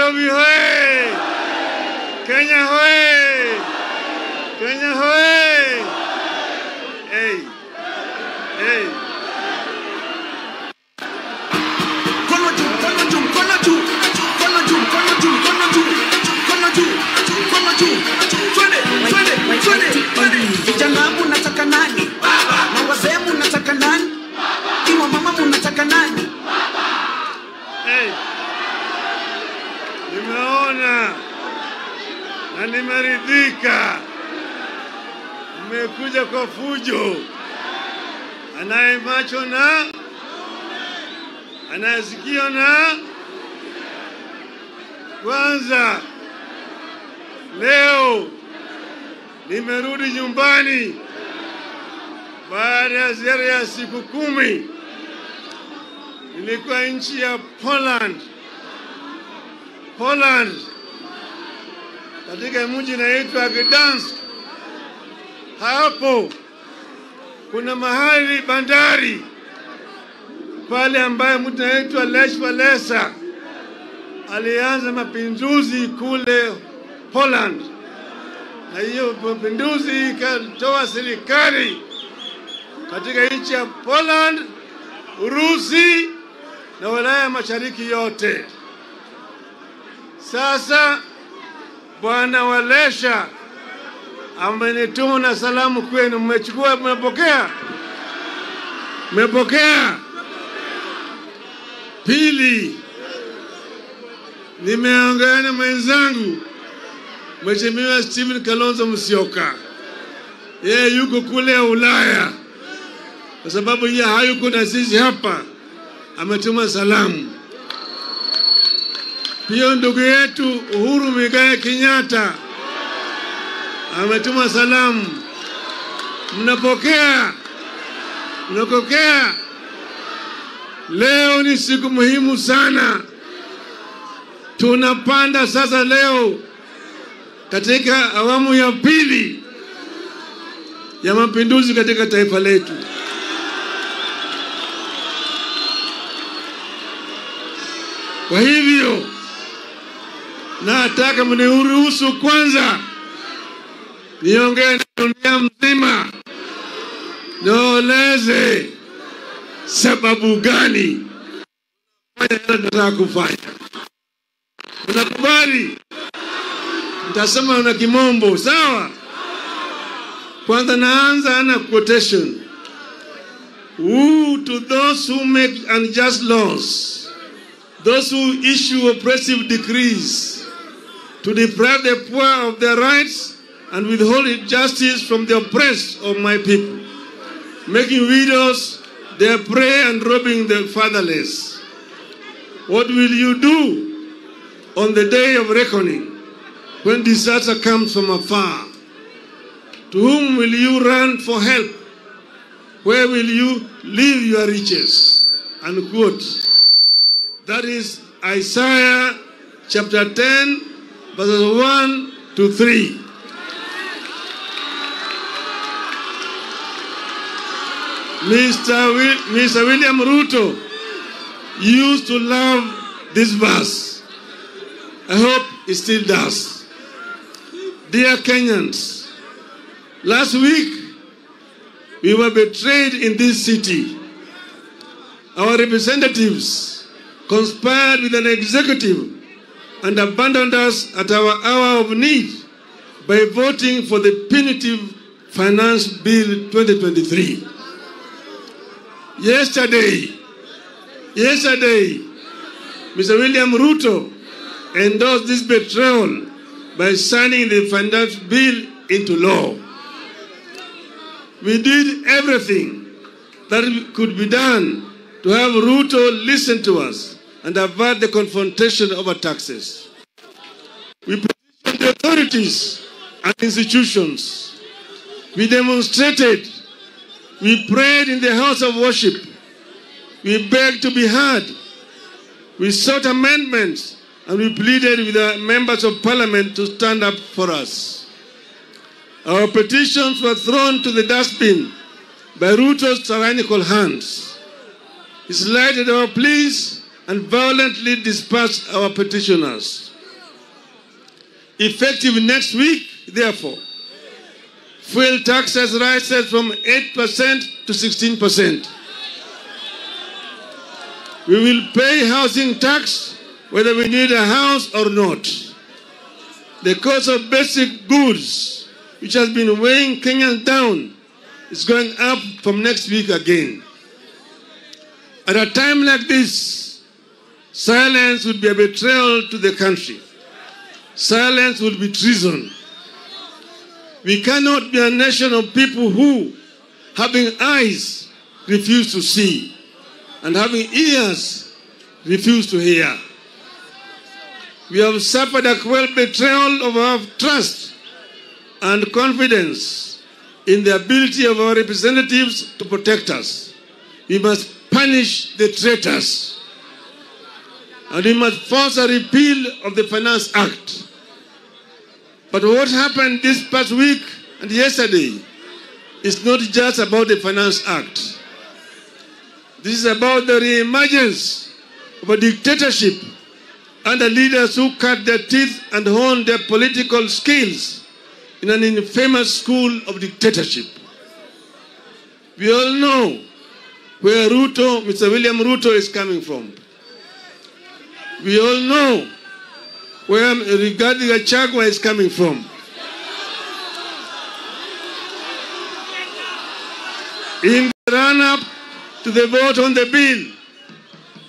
Nairobi hoye! Kenya hoye! Kenya hoye! Hey! Hey! Vijana mnataka nani? Na wazee mnataka nani? Iwa mama mnataka nani? Hey! Nimeona na nimeridhika. Mmekuja kwa fujo. Anaye macho na anayesikia na kwanza leo nimerudi nyumbani baada ya ziara ya siku 10. Nilikuwa nchi ya Poland katika mji unaitwa Gdansk. Hapo kuna mahali bandari pale ambaye mtu anaitwa Lech Walesa alianza mapinduzi kule Poland, na hiyo mapinduzi ikatoa serikali katika nchi ya Poland, Urusi na Ulaya Mashariki yote. Sasa Bwana Walesha amenituma na salamu kwenu. Mmechukua, mmepokea? Mmepokea? Pili, nimeongea na mwenzangu Mheshimiwa Stephen Kalonzo Musyoka. Yeye yuko kule Ulaya, kwa sababu yeye hayuko na sisi hapa, ametuma salamu. Pia ndugu yetu Uhuru Muigai Kenyatta ametuma salamu. Mnapokea? Mnapokea? Leo ni siku muhimu sana. Tunapanda sasa leo katika awamu ya pili ya mapinduzi katika taifa letu. Kwa hivyo nataka mniruhusu kwanza niongee na dunia mzima, nieleze sababu gani nataka kufanya. Unakubali? Nitasema na kimombo, sawa? Kwanza naanza na quotation. Woe to those who make unjust laws, those who issue oppressive decrees, to deprive the poor of their rights and withhold justice from the oppressed of my people, making widows their prey and robbing the fatherless. What will you do on the day of reckoning, when disaster comes from afar? To whom will you run for help? Where will you leave your riches? Unquote. That is Isaiah chapter 10, verses 1 to 3. Mr. William Ruto used to love this verse. I hope he still does. Dear Kenyans, last week we were betrayed in this city. Our representatives conspired with an executive and abandoned us at our hour of need by voting for the punitive Finance Bill 2023. Yesterday, Mr. William Ruto endorsed this betrayal by signing the Finance Bill into law. We did everything that could be done to have Ruto listen to us and avert the confrontation over taxes. We petitioned the authorities and institutions. We demonstrated. We prayed in the house of worship. We begged to be heard. We sought amendments, and we pleaded with the members of parliament to stand up for us. Our petitions were thrown to the dustbin by Ruto's tyrannical hands. He slighted our pleas and violently dispersed our petitioners. Effective next week, therefore, fuel taxes rises from 8% to 16%. We will pay housing tax whether we need a house or not. The cost of basic goods, which has been weighing Kenyans down, is going up from next week again. At a time like this, silence would be a betrayal to the country. Silence would be treason. We cannot be a nation of people who, having eyes, refuse to see, and having ears, refuse to hear. We have suffered a cruel betrayal of our trust and confidence in the ability of our representatives to protect us. We must punish the traitors. And we must force a repeal of the Finance Act. But what happened this past week and yesterday is not just about the Finance Act. This is about the re-emergence of a dictatorship under leaders who cut their teeth and honed their political skills in an infamous school of dictatorship. We all know where Mr. William Ruto is coming from. We all know where Rigathi Gachagua is coming from. In the run-up to the vote on the bill,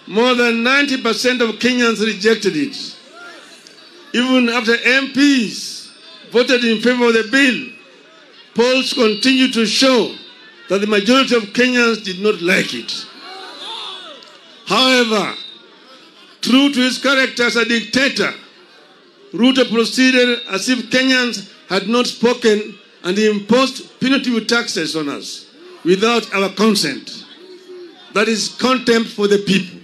more than 90% of Kenyans rejected it. Even after MPs voted in favor of the bill, polls continue to show that the majority of Kenyans did not like it. However, true to his character as a dictator, Ruto proceeded as if Kenyans had not spoken and imposed punitive taxes on us without our consent. That is contempt for the people.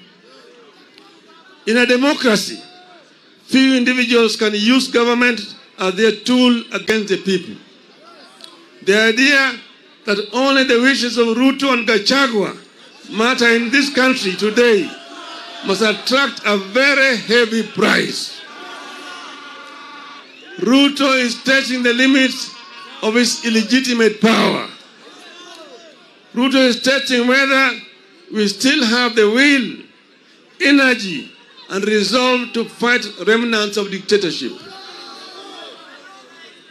In a democracy, few individuals can use government as their tool against the people. The idea that only the wishes of Ruto and Gachagua matter in this country today must attract a very heavy price. Ruto is testing the limits of his illegitimate power. Ruto is testing whether we still have the will, energy, and resolve to fight remnants of dictatorship.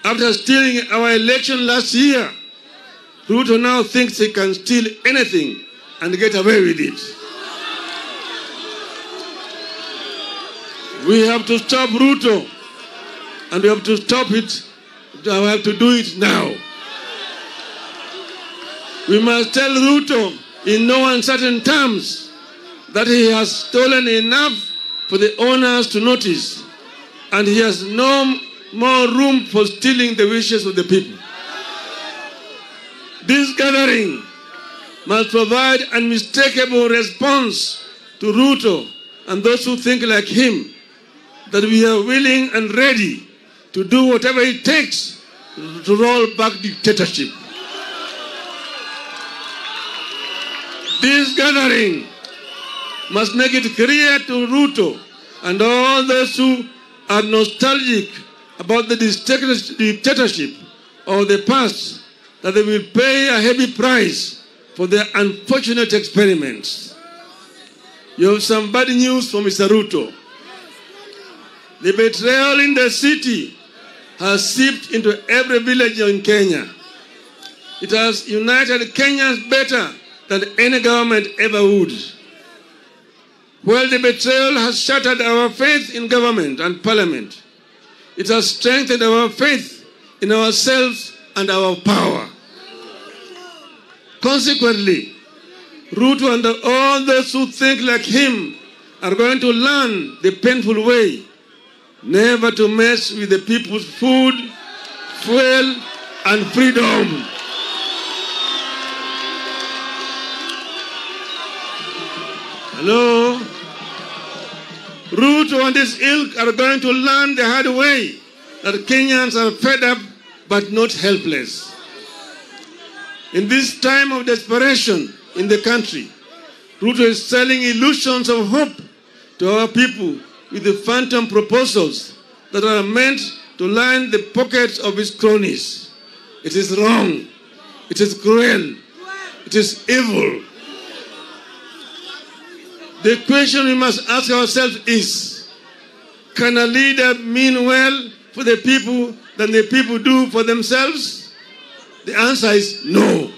After stealing our election last year, Ruto now thinks he can steal anything and get away with it. We have to stop Ruto, and we have to stop it. We have to do it now. We must tell Ruto in no uncertain terms that he has stolen enough for the owners to notice, and he has no more room for stealing the wishes of the people. This gathering must provide an unmistakable response to Ruto and those who think like him, that we are willing and ready to do whatever it takes to roll back dictatorship. This gathering must make it clear to Ruto and all those who are nostalgic about the dictatorship of the past that they will pay a heavy price for their unfortunate experiments. You have some bad news for Mr. Ruto. The betrayal in the city has seeped into every village in Kenya. It has united Kenyans better than any government ever would. While the betrayal has shattered our faith in government and parliament, it has strengthened our faith in ourselves and our power. Consequently, Ruto and all those who think like him are going to learn the painful way never to mess with the people's food, fuel, and freedom. Hello? Ruto and his ilk are going to learn the hard way that Kenyans are fed up but not helpless. In this time of desperation in the country, Ruto is selling illusions of hope to our people with the phantom proposals that are meant to line the pockets of his cronies. It is wrong. It is cruel. It is evil. The question we must ask ourselves is, can a leader mean well for the people than the people do for themselves? The answer is no.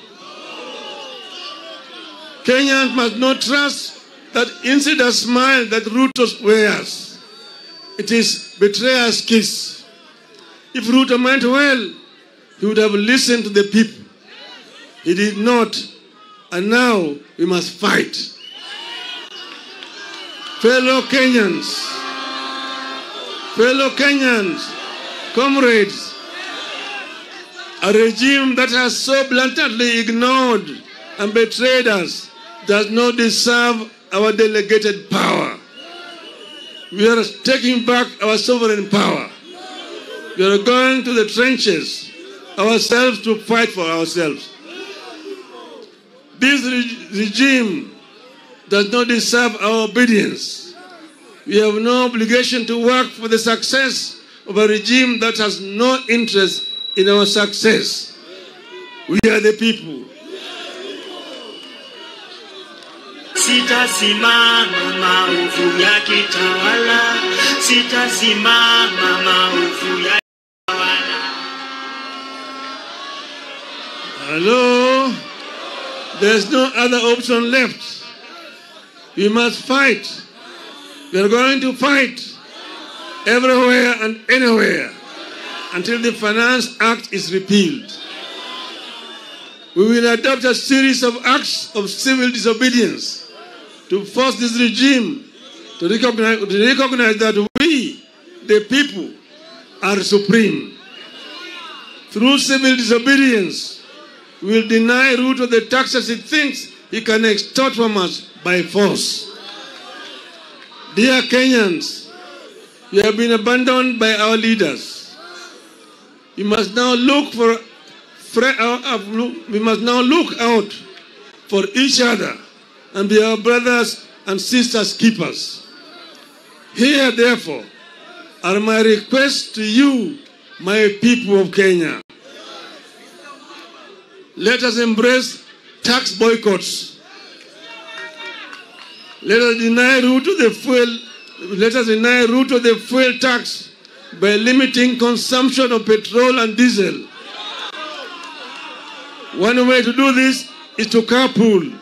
Kenyans must not trust that insider smile that Ruto wears. It is betrayer's kiss. If Ruto meant well, he would have listened to the people. He did not, and now we must fight. Fellow Kenyans, comrades, a regime that has so blatantly ignored and betrayed us does not deserve our delegated power. We are taking back our sovereign power. We are going to the trenches ourselves to fight for ourselves. This regime does not deserve our obedience. We have no obligation to work for the success of a regime that has no interest in our success. We are the people. Sitasimama maovu ya kitawala. Sitasimama maovu ya kitawala. Hello? There's no other option left. We must fight. We are going to fight everywhere and anywhere until the Finance Act is repealed. We will adopt a series of acts of civil disobedience to force this regime to recognize that we, the people, are supreme. Through civil disobedience, we will deny Ruto the taxes he thinks he can extort from us by force. Dear Kenyans, we have been abandoned by our leaders. We must now look out for each other and be our brothers and sisters keepers. Here, therefore, are my requests to you, my people of Kenya. Let us embrace tax boycotts. Let us deny Ruto the fuel tax by limiting consumption of petrol and diesel. One way to do this is to carpool.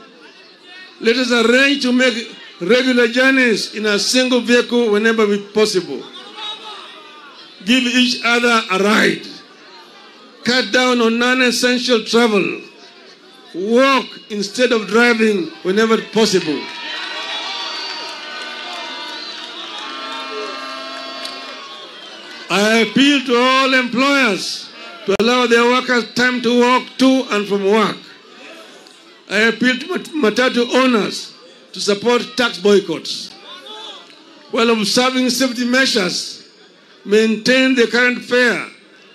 Let us arrange to make regular journeys in a single vehicle whenever possible. Give each other a ride. Cut down on non-essential travel. Walk instead of driving whenever possible. I appeal to all employers to allow their workers time to walk to and from work. I appeal to matatu owners to support tax boycotts. While observing safety measures, maintain the current fare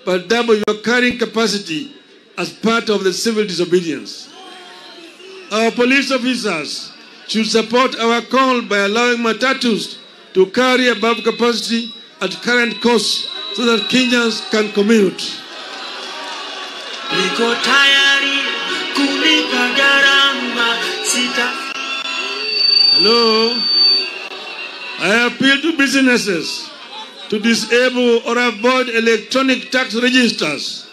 but double your carrying capacity as part of the civil disobedience. Our police officers should support our call by allowing matatus to carry above capacity at current costs so that Kenyans can commute. Niko tayari kulipa gharama Hello? I appeal to businesses to disable or avoid electronic tax registers,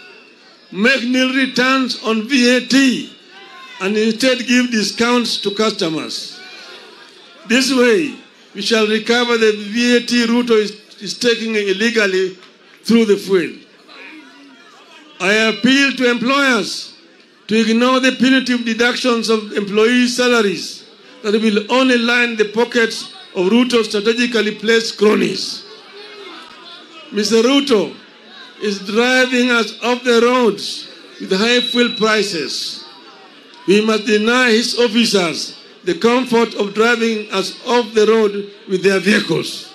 make nil returns on VAT, and instead give discounts to customers. This way, we shall recover the VAT Ruto is taking illegally through the fuel. I appeal to employers to ignore the punitive deductions of employees' salaries that will only line the pockets of Ruto's strategically placed cronies. Mr. Ruto is driving us off the roads with high fuel prices. We must deny his officers the comfort of driving us off the road with their vehicles.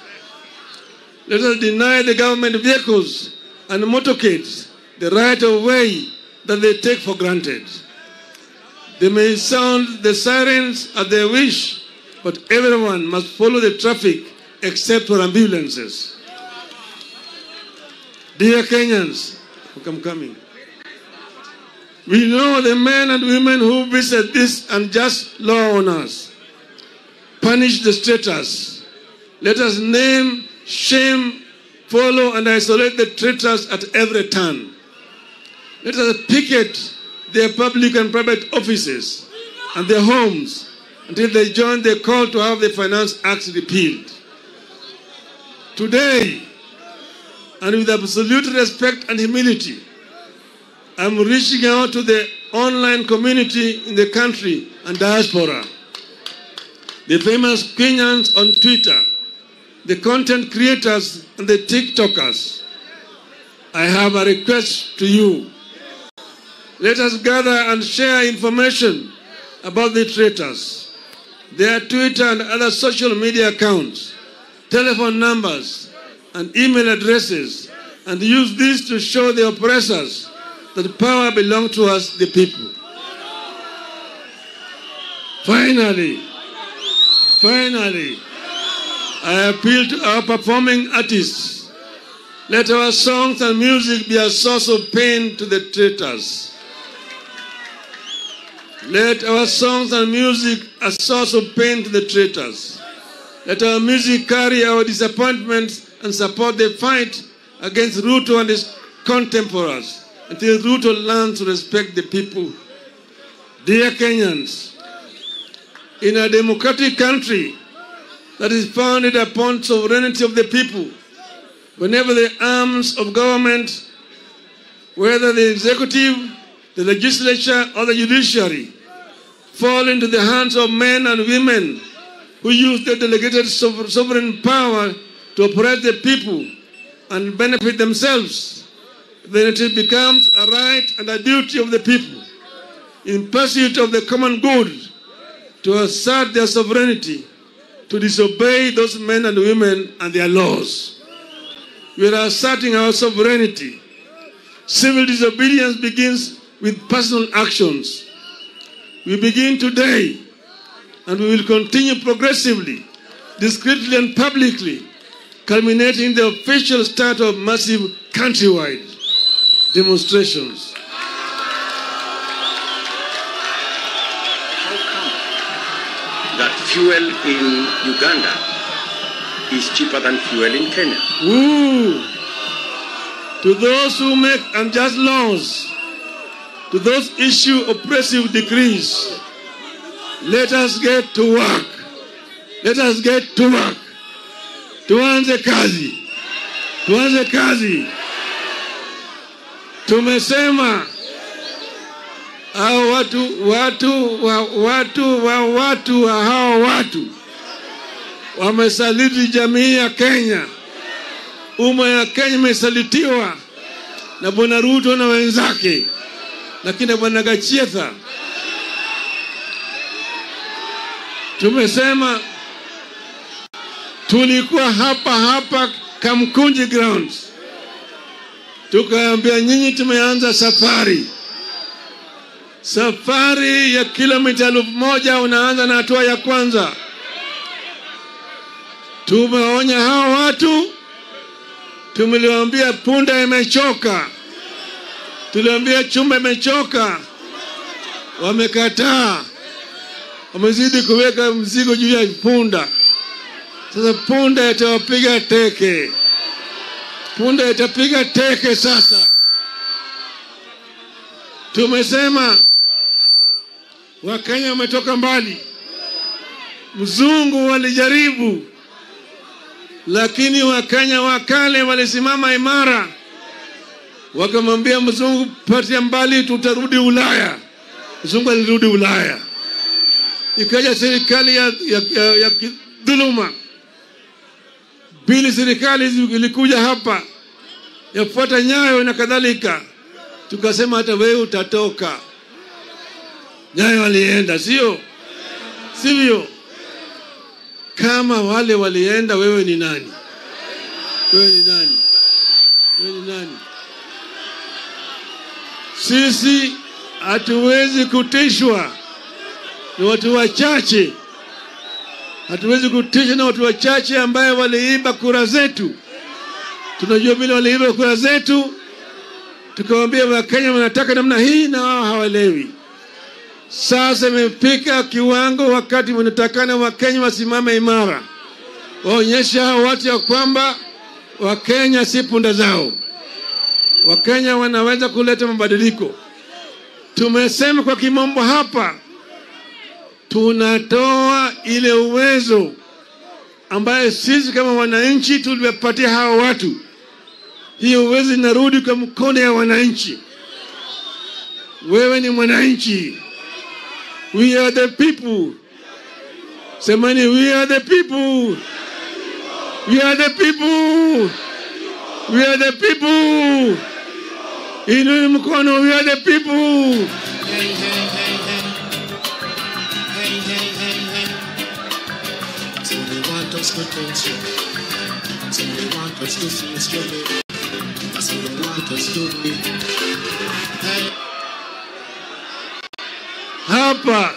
Let us deny the government vehicles and motorcades the right of way that they take for granted. They may sound the sirens as they wish, but everyone must follow the traffic except for ambulances. Dear Kenyans, I'm coming. We know the men and women who visit this unjust law on us. Punish the traitors. Let us name, shame, follow and isolate the traitors at every turn. Let us picket their public and private offices and their homes until they join the call to have the Finance Act repealed. Today, and with absolute respect and humility, I'm reaching out to the online community in the country and diaspora, the famous Kenyans on Twitter, the content creators and the TikTokers. I have a request to you. Let us gather and share information about the traitors, their Twitter and other social media accounts, telephone numbers, and email addresses, and use this to show the oppressors that power belongs to us, the people. Finally, I appeal to our performing artists. Let our songs and music be a source of pain to the traitors. Let our songs and music a source of pain to the traitors. Let our music carry our disappointments and support the fight against Ruto and his contemporaries until Ruto learns to respect the people. Dear Kenyans, in a democratic country that is founded upon sovereignty of the people, whenever the arms of government, whether the executive, the legislature, or the judiciary, fall into the hands of men and women who use their delegated sovereign power to oppress the people and benefit themselves, then it becomes a right and a duty of the people in pursuit of the common good to assert their sovereignty, to disobey those men and women and their laws. We are asserting our sovereignty. Civil disobedience begins with personal actions. We begin today, and we will continue progressively, discreetly and publicly, culminating the official start of massive countrywide demonstrations. That fuel in Uganda is cheaper than fuel in Kenya. Ooh. To those who make unjust laws, to those issue oppressive decrees, let us get to work. Let us get to work. Tuanze kazi. Tuanze kazi. Tumesema hao watu wamesaliti jamii ya Kenya. Umma ya Kenya imesalitiwa na Bwana Ruto na wenzake, lakini Bwana Gachietha. Tumesema tulikuwa hapa Kamkunji grounds, tukaambia nyinyi tumeanza safari ya kilomita 1000. Unaanza na hatua ya kwanza. Tumeonya hao watu, tumeliwaambia punda imechoka, tuliwaambia chumba imechoka, wamekataa, wamezidi kuweka mzigo juu ya punda. Sasa punda itawapiga teke, punda itapiga teke. Sasa tumesema Wakenya wametoka mbali. Mzungu walijaribu, lakini Wakenya wakale walisimama imara, wakamwambia mzungu, patia mbali, tutarudi Ulaya. Mzungu alirudi Ulaya. Ikaja serikali ya dhuluma. Bili serikali ilikuja hapa yafuata Nyayo na kadhalika. Tukasema hata wewe utatoka. Nyayo walienda, sivyo? Kama wale walienda, wewe ni nani? Wewe ni nani? Sisi hatuwezi kutishwa na watu wachache. Hatuwezi kutishwa na watu wachache ambaye waliiba kura zetu. Tunajua vile waliiba kura zetu. Tukawaambia Wakenya wanataka namna hii na wao hawaelewi. Sasa imefika kiwango wakati wanatakana Wakenya wasimame imara. Waonyesha watu ya kwamba Wakenya si punda zao. Wakenya wanaweza kuleta mabadiliko. Tumesema kwa kimombo hapa, tunatoa ile uwezo ambaye sisi kama wananchi tuliwapatia hawa watu. Hiyo uwezo inarudi kwa mkono ya wananchi. Wewe ni mwananchi. We are the people. Semani, we are the people. We are the people. We are the people. Inua mkono, we are the people. Hey, hey, hey, hey. Hey, hey, hey, hey. So they want us to tension. So they want us to feel struggle. So they want us to be. Hey. Hapa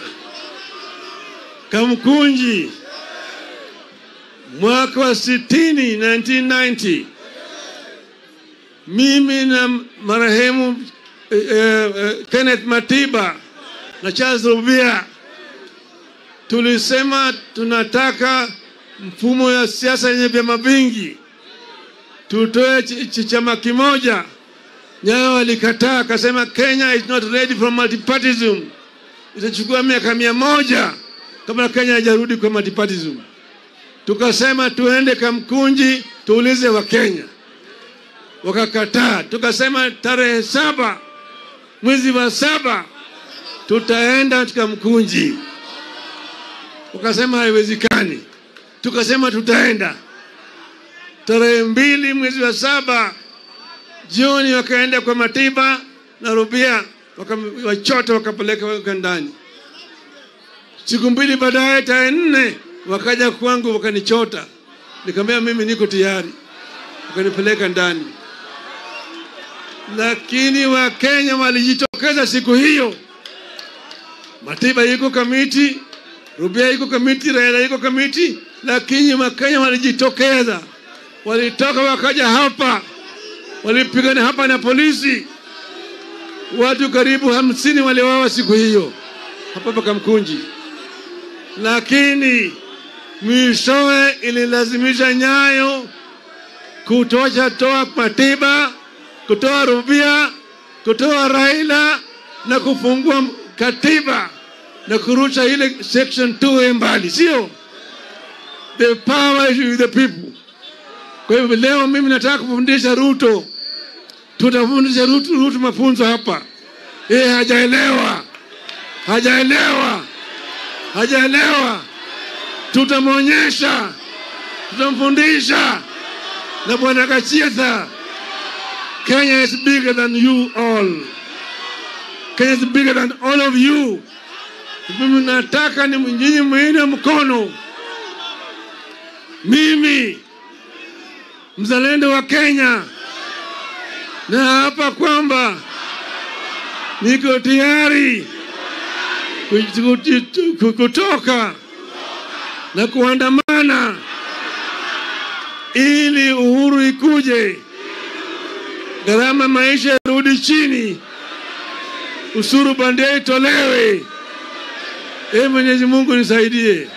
Kamkunji mwaka wa 1990 mimi na marehemu Kenneth Matiba na Charles Rubia tulisema tunataka mfumo ya siasa yenye vyama vingi, tutoe chama kimoja. Nyayo walikataa, akasema Kenya is not ready for multipartyism. Itachukua miaka 100 kama Kenya haijarudi kwa multipartyism. Tukasema tuende Kamkunji tuulize Wakenya. Wakakataa. Tukasema tarehe 7 mwezi wa 7 tutaenda Kamkunji. Wakasema haiwezekani. Tukasema tutaenda. Tarehe 2 mwezi wa 7 jioni wakaenda kwa Matiba na Rubia, wakachota wakapeleka ndani. Siku 2 baadaye tarehe 4 wakaja kwangu wakanichota. Nikamwambia mimi niko tayari. Wakanipeleka ndani. Lakini Wakenya walijitokeza siku hiyo. Matiba yuko kamiti, Rubia yuko kamiti, Raila yuko kamiti, lakini Wakenya walijitokeza. Walitoka wakaja hapa. Walipigana hapa na polisi. Watu karibu 50 waliuawa siku hiyo hapa Kamkunji. Lakini mwishowe ililazimisha Nyayo kutoa Matiba, kutoa Rubia, kutoa Raila na kufungua katiba na kurusha ile section 2 mbali, sio? The power is with the people. Kwa hivyo leo mimi nataka kufundisha Ruto. Tutafundisha Ruto mafunzo hapa. Hajaelewa. Tutamwonyesha. Tutamfundisha. Na Bwana Kachietha, Kenya is bigger than you all. Kenya is bigger than all of you. Mimi nataka ni nyinyi muinue mkono. Mimi mzalendo wa Kenya, na hapa kwamba niko tayari kutoka na kuandamana ili uhuru ikuje, gharama maisha rudi chini, usuru bandia itolewe. Mwenyezi Mungu nisaidie.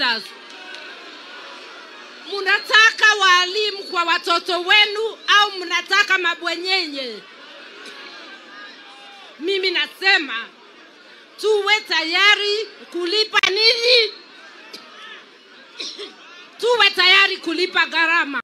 sisters, mnataka walimu kwa watoto wenu au mnataka mabwenyenye? Mimi nasema tuwe tayari kulipa nini? Tuwe tayari kulipa gharama.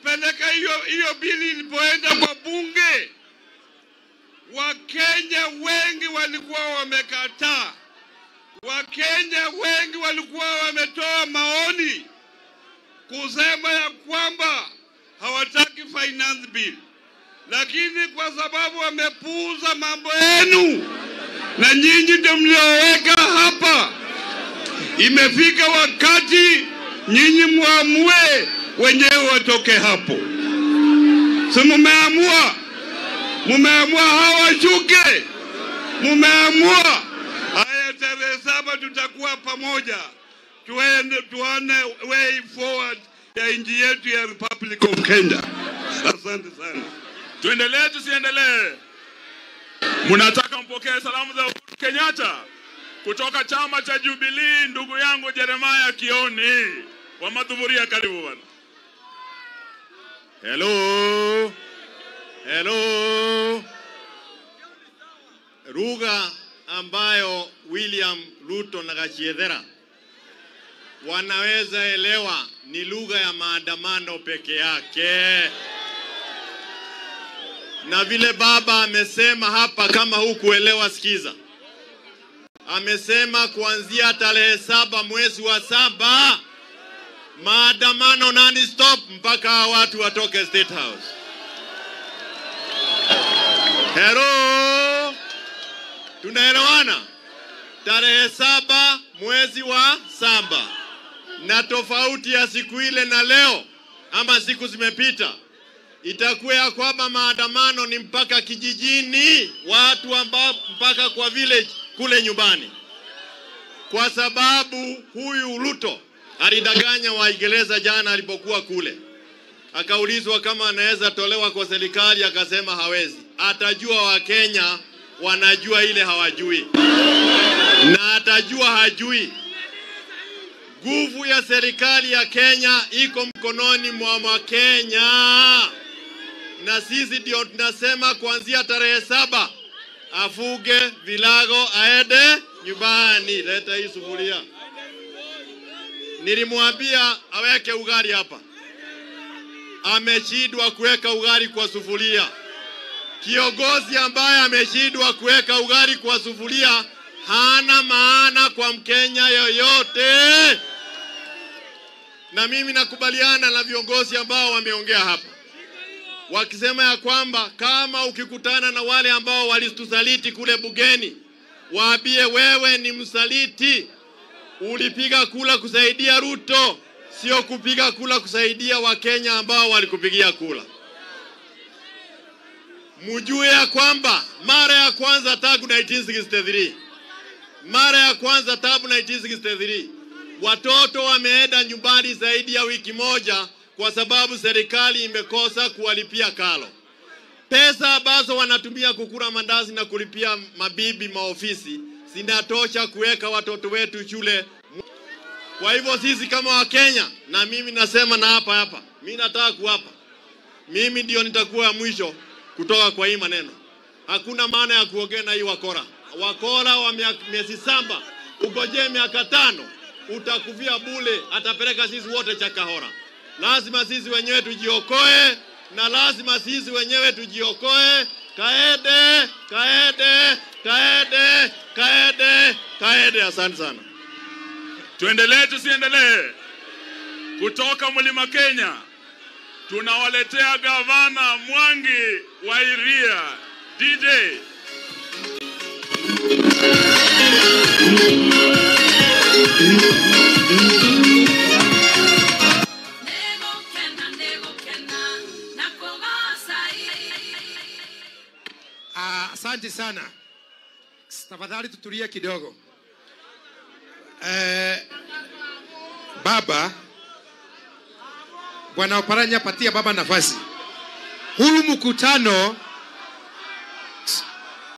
tulipeleka hiyo bili ilipoenda kwa bunge, Wakenya wengi walikuwa wamekataa. Wakenya wengi walikuwa wametoa maoni kusema ya kwamba hawataki finance bill, lakini kwa sababu wamepuuza mambo yenu na nyinyi ndio mlioweka hapa, imefika wakati nyinyi muamue wenyewe watoke hapo. Si mumeamua? Mumeamua hawashuke? Mumeamua? Haya, tarehe 7 tutakuwa pamoja, tuone way forward ya nchi yetu ya Republic of Kenya. Asante sana. Tuendelee tusiendelee? Mnataka mpokee salamu za Uhuru Kenyatta kutoka chama cha Jubilee, ndugu yangu Jeremiah Kioni wa Madhuburia. Karibu bwana. Hello. Hello. Lugha ambayo William Ruto na Gachiedhera wanaweza elewa ni lugha ya maandamano peke yake. Na vile baba amesema hapa, kama hukuelewa sikiza. Amesema kuanzia tarehe 7 mwezi wa 7 maandamano non-stop mpaka watu watoke State House. Hello. Tunaelewana? Tarehe 7 mwezi wa 7. Na tofauti ya siku ile na leo ama siku zimepita, itakuwa ya kwamba maandamano ni mpaka kijijini, watu ambao mpaka kwa village kule nyumbani. Kwa sababu huyu Ruto alidanganya Waingereza jana alipokuwa kule. Akaulizwa kama anaweza tolewa kwa serikali, akasema hawezi. Atajua Wakenya wanajua ile hawajui. Na atajua hajui. Nguvu ya serikali ya Kenya iko mkononi mwa Wakenya. Na sisi ndio tunasema kuanzia tarehe 7 afuge vilago aende nyumbani. Leta hii sufuria. Nilimwambia aweke ugali hapa. Ameshindwa kuweka ugali kwa sufuria. Kiongozi ambaye ameshindwa kuweka ugali kwa sufuria hana maana kwa Mkenya yoyote. Na mimi nakubaliana na viongozi ambao wameongea hapa, wakisema ya kwamba kama ukikutana na wale ambao walitusaliti kule bugeni, waambie wewe ni msaliti. Ulipiga kula kusaidia Ruto, sio kupiga kula kusaidia Wakenya ambao walikupigia kula. Mjue ya kwamba mara ya kwanza tangu 1963, mara ya kwanza tangu 1963, watoto wameenda nyumbani zaidi ya wiki moja kwa sababu serikali imekosa kuwalipia karo. Pesa ambazo wanatumia kukula mandazi na kulipia mabibi maofisi zinatosha kuweka watoto wetu shule. Kwa hivyo sisi kama Wakenya, na mimi nasema na hapa, mimi nataka kuapa, mimi ndio nitakuwa mwisho kutoka kwa hii maneno. Hakuna maana ya kuongea na hii wakora. Wakora wa miezi 7, ugoje miaka 5, utakuvia bule, atapeleka sisi wote Chakahora. Lazima sisi wenyewe tujiokoe, na lazima sisi wenyewe tujiokoe. Kaede, kaede, kaede, kaede, kaede. Asante sana. Tuendelee tusiendelee? Kutoka Mlima Kenya tunawaletea gavana Mwangi wa Iria. DJ. Asante sana. Tafadhali tutulie kidogo. Baba, Bwana Oparanya, patia baba nafasi. Huu mkutano